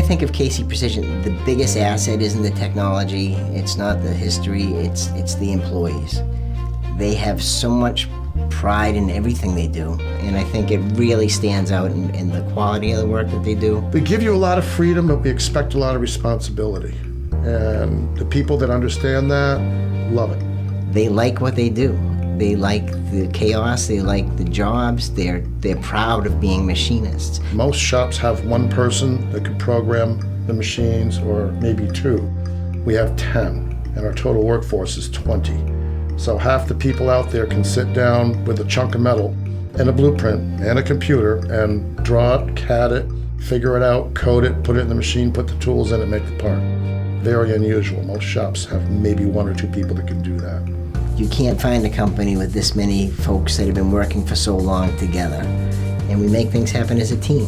think of KC Precision, the biggest asset isn't the technology, it's not the history, it's the employees. They have so much pride in everything they do, and I think it really stands out in the quality of the work that they do. We give you a lot of freedom, but we expect a lot of responsibility. And the people that understand that love it. They like what they do. They like the chaos, they like the jobs, they're proud of being machinists. Most shops have one person that can program the machines, or maybe two. We have 10, and our total workforce is 20. So half the people out there can sit down with a chunk of metal and a blueprint and a computer and draw it, CAD it, figure it out, code it, put it in the machine, put the tools in it, make the part. Very unusual. Most shops have maybe 1 or 2 people that can do that. You can't find a company with this many folks that have been working for so long together. And we make things happen as a team.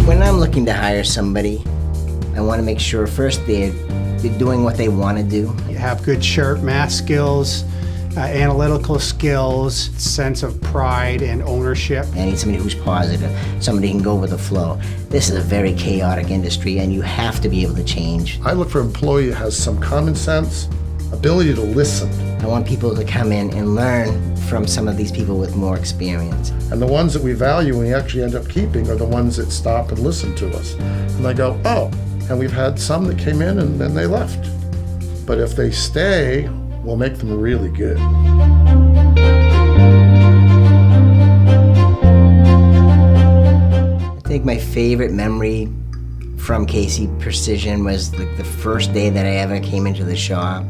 When I'm looking to hire somebody, I want to make sure first they're doing what they want to do. You have good sharp math skills, analytical skills, sense of pride and ownership. I need somebody who's positive, somebody who can go with the flow. This is a very chaotic industry, and you have to be able to change. I look for an employee that has some common sense, ability to listen. I want people to come in and learn from some of these people with more experience. And the ones that we value and we actually end up keeping are the ones that stop and listen to us. And they go, oh, and we've had some that came in and then they left. But if they stay, we'll make them really good. I think my favorite memory from KC Precision was the first day that I ever came into the shop.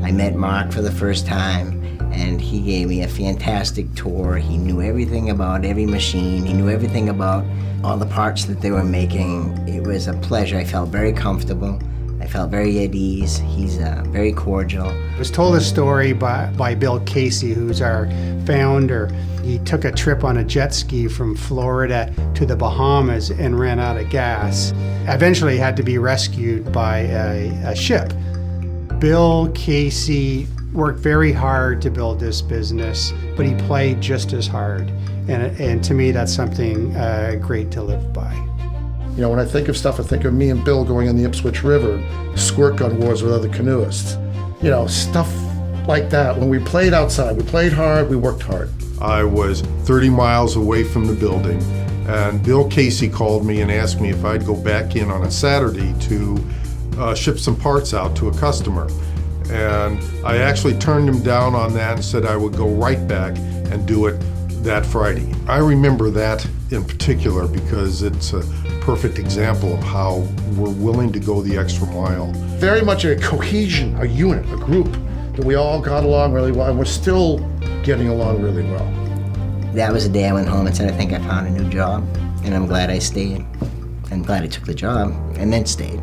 I met Mark for the first time, and he gave me a fantastic tour. He knew everything about every machine. He knew everything about all the parts that they were making. It was a pleasure. I felt very comfortable. I felt very at ease. He's very cordial. I was told a story by Bill Casey, who's our founder. He took a trip on a jet ski from Florida to the Bahamas and ran out of gas. Eventually had to be rescued by a ship. Bill Casey worked very hard to build this business, but he played just as hard. And to me, that's something great to live by. You know, when I think of stuff, I think of me and Bill going in the Ipswich River, squirt gun wars with other canoeists. You know, stuff like that. When we played outside, we played hard, we worked hard. I was 30 miles away from the building, and Bill Casey called me and asked me if I'd go back in on a Saturday to ship some parts out to a customer. And I actually turned him down on that and said I would go right back and do it that Friday. I remember that in particular because it's a perfect example of how we're willing to go the extra mile. Very much a cohesion, a unit, a group that we all got along really well, and we're still getting along really well. That was the day I went home and said, I think I found a new job, and I'm glad I stayed. I'm glad I took the job and then stayed.